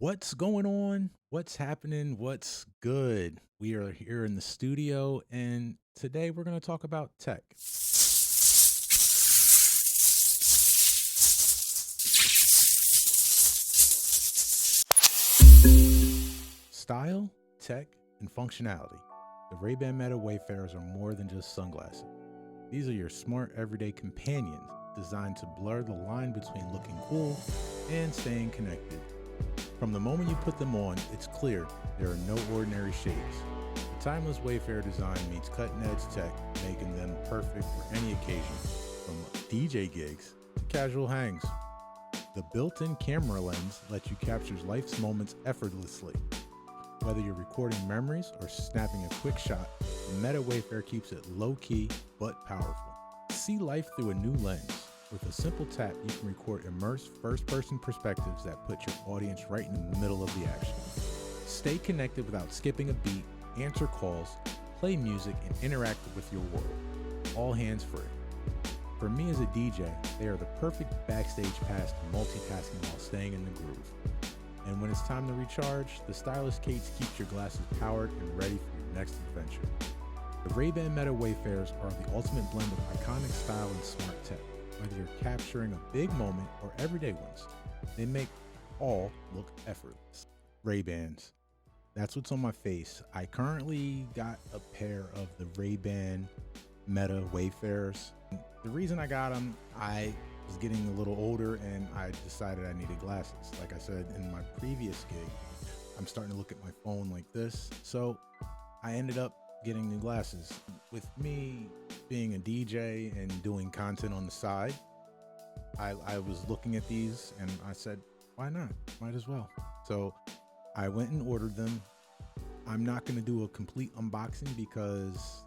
What's going on? What's happening? What's good? We are here in the studio, and today we're going to talk about tech. Style, tech, and functionality. The Ray-Ban Meta Wayfarers are more than just sunglasses. These are your smart everyday companions designed to blur the line between looking cool and staying connected. From the moment you put them on, it's clear there are no ordinary shades. The timeless Wayfarer design meets cutting-edge tech, making them perfect for any occasion, from DJ gigs to casual hangs. The built-in camera lens lets you capture life's moments effortlessly. Whether you're recording memories or snapping a quick shot, the Meta Wayfarer keeps it low-key but powerful. See life through a new lens. With a simple tap, you can record immersive first-person perspectives that put your audience right in the middle of the action. Stay connected without skipping a beat, answer calls, play music, and interact with your world, all hands-free. For me as a DJ, they are the perfect backstage pass to multitasking while staying in the groove. And when it's time to recharge, the stylish case keeps your glasses powered and ready for your next adventure. The Ray-Ban Meta Wayfarers are the ultimate blend of iconic style and smart tech. Whether you're capturing a big moment or everyday ones, they make all look effortless. Ray-Bans. That's what's on my face. I currently got a pair of the Ray-Ban Meta Wayfarers. The reason I got them, I was getting a little older and I decided I needed glasses. Like I said in my previous gig, I'm starting to look at my phone like this. So I ended up getting new glasses. With me being a DJ and doing content on the side, I was looking at these and I said, why not? Might as well. So I went and ordered them. I'm not going to do a complete unboxing because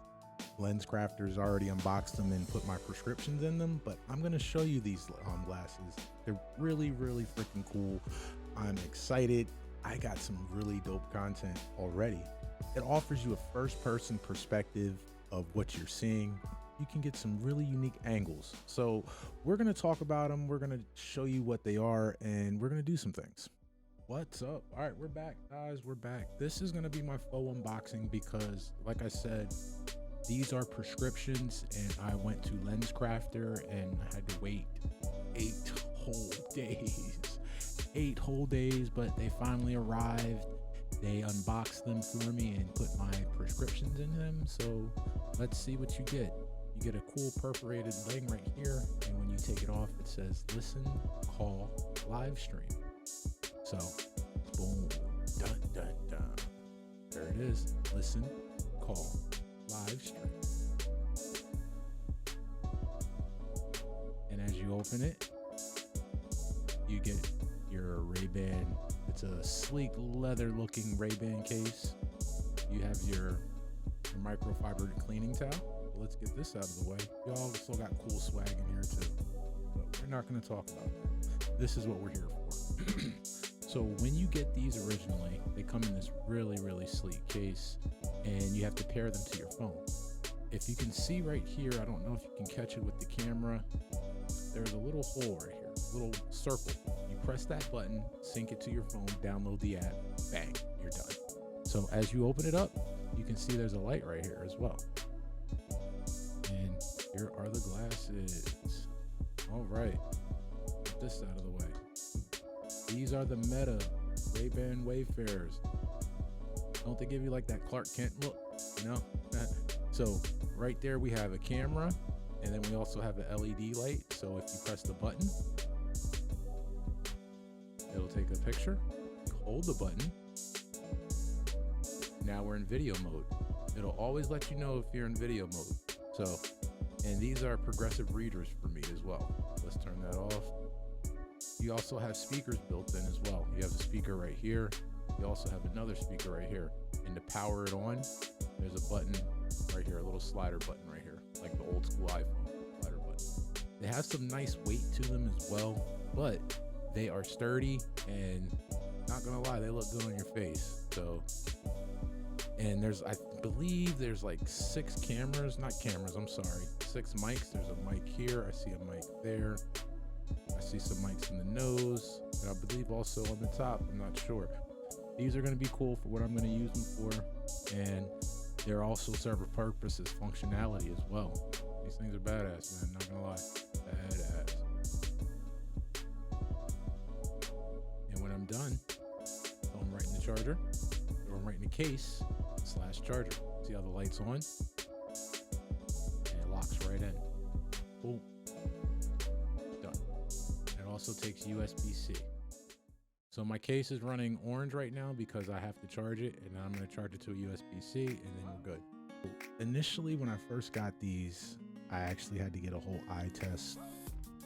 LensCrafters already unboxed them and put my prescriptions in them, but I'm going to show you these glasses. They're really, really freaking cool. I'm excited. I got some really dope content already. It offers you a first-person perspective of what you're seeing. You can get some really unique angles. So we're going to talk about them. We're going to show you what they are, and we're going to do some things. What's up? All right, we're back, guys. We're back. This is going to be my faux unboxing because, like I said, these are prescriptions, and I went to LensCrafter and I had to wait 8 whole days. 8 whole days, but they finally arrived. They unboxed them for me and put my prescriptions in them. So let's see what you get. You get a cool perforated thing right here, and when you take it off, it says listen, call, live stream. So boom, dun dun dun. There it is. Listen, call, live stream. And as you open it, you get your Ray-Ban. It's a sleek leather looking Ray-Ban case. You have your microfiber cleaning towel. Let's get this out of the way. Y'all still got cool swag in here too, but we're not going to talk about that. This is what we're here for. So when you get these originally, they come in this really, really sleek case, and you have to pair them to your phone. If you can see right here, I don't know if you can catch it with the camera, there's a little hole right here, a little circle. You press that button, sync it to your phone, download the app, bang, you're done. So as you open it up, you can see there's a light right here as well. And here are the glasses. All right, get this out of the way. These are the Meta Ray-Ban Wayfarers. Don't they give you like that Clark Kent look? You know? So right there we have a camera, and then we also have an LED light. So if you press the button, it'll take a picture. Hold the button. Now we're in video mode. It'll always let you know if you're in video mode. So, and these are progressive readers for me as well. Let's turn that off. You also have speakers built in as well. You have a speaker right here. You also have another speaker right here. And to power it on, there's a button right here, a little slider button right here, like the old school iPhone slider button. They have some nice weight to them as well, but they are sturdy and not gonna lie, they look good on your face. So, and I believe there's like 6 cameras, not cameras, I'm sorry, 6 mics. There's a mic here, I see a mic there, I see some mics in the nose, I believe also on the top. I'm not sure. These are going to be cool for what I'm going to use them for, and they're also serve a purpose as functionality as well. These things are badass, man. Not gonna lie, badass. And when I'm done, throw them right in the charger, throw them right in the case / charger. See how the light's on? And it locks right in. Boom. Done. It also takes USB-C. So my case is running orange right now because I have to charge it, and I'm going to charge it to a USB-C, and then we're good. Initially, when I first got these, I actually had to get a whole eye test,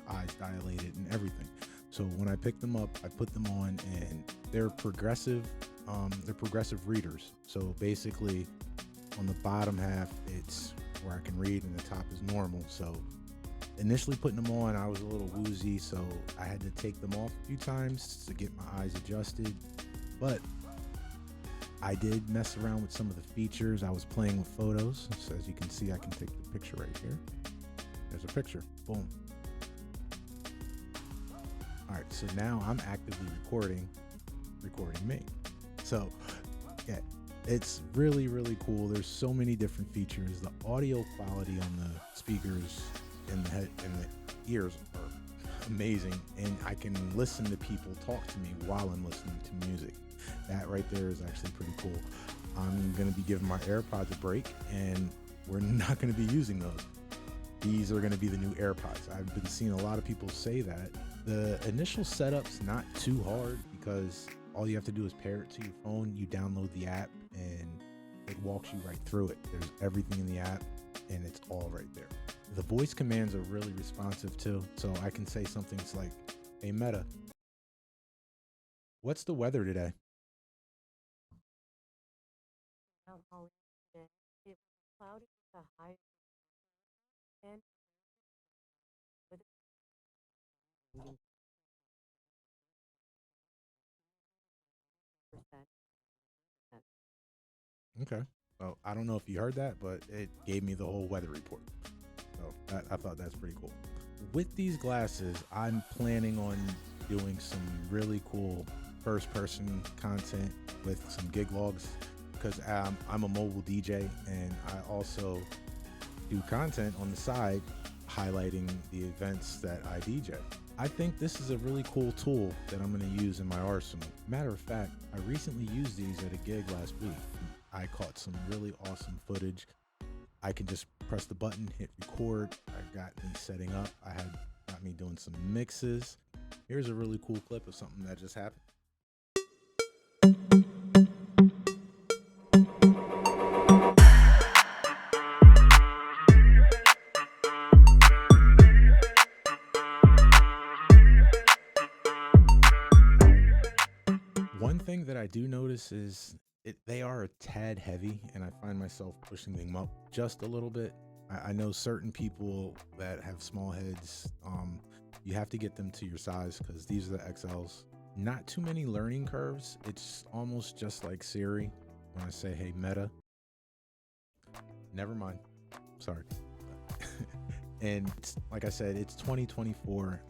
eyes dilated and everything. So when I picked them up, I put them on, and they're progressive readers. So basically on the bottom half, it's where I can read, and the top is normal. So initially putting them on, I was a little woozy, so I had to take them off a few times to get my eyes adjusted. But I did mess around with some of the features. I was playing with photos. So as you can see, I can take the picture right here. There's a picture. Boom. All right, so now I'm actively recording me. So yeah, it's really, really cool. There's so many different features. The audio quality on the speakers in the head and the ears are amazing, and I can listen to people talk to me while I'm listening to music. That right there is actually pretty cool. I'm going to be giving my AirPods a break, and we're not going to be using those. These are going to be the new AirPods. I've been seeing a lot of people say that. The initial setup's not too hard because all you have to do is pair it to your phone. You download the app, and it walks you right through it. There's everything in the app, and it's all right there. The voice commands are really responsive too. So I can say something like, "Hey Meta, what's the weather today?" It was cloudy with a high and with percent. Okay. Well, I don't know if you heard that, but it gave me the whole weather report. So I thought that's pretty cool. With these glasses, I'm planning on doing some really cool first-person content with some gig logs because I'm a mobile DJ, and I also do content on the side highlighting the events that I DJ. I think this is a really cool tool that I'm going to use in my arsenal. Matter of fact, I recently used these at a gig last week. I caught some really awesome footage. I can just press the button, hit record. I got me setting up. Got me doing some mixes. Here's a really cool clip of something that just happened. One thing that I do notice is they are a tad heavy, and I find myself pushing them up just a little bit. I know certain people that have small heads, you have to get them to your size because these are the XLs. Not too many learning curves. It's almost just like Siri when I say, "Hey Meta." Never mind. Sorry. And like I said, it's 2024.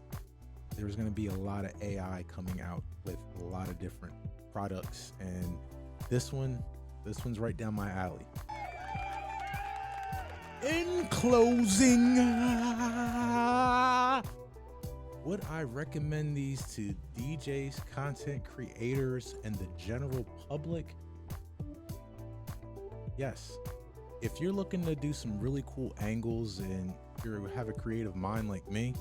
There's going to be a lot of AI coming out with a lot of different products, and this one's right down my alley. In closing, would I recommend these to DJs, content creators, and the general public? Yes. If you're looking to do some really cool angles and you have a creative mind like me,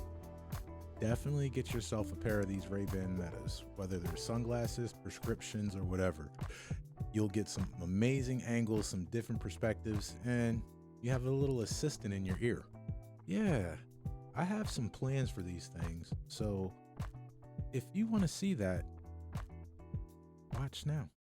definitely get yourself a pair of these Ray-Ban Metas, whether they're sunglasses, prescriptions, or whatever. You'll get some amazing angles, some different perspectives, and you have a little assistant in your ear. Yeah, I have some plans for these things. So if you want to see that, watch now.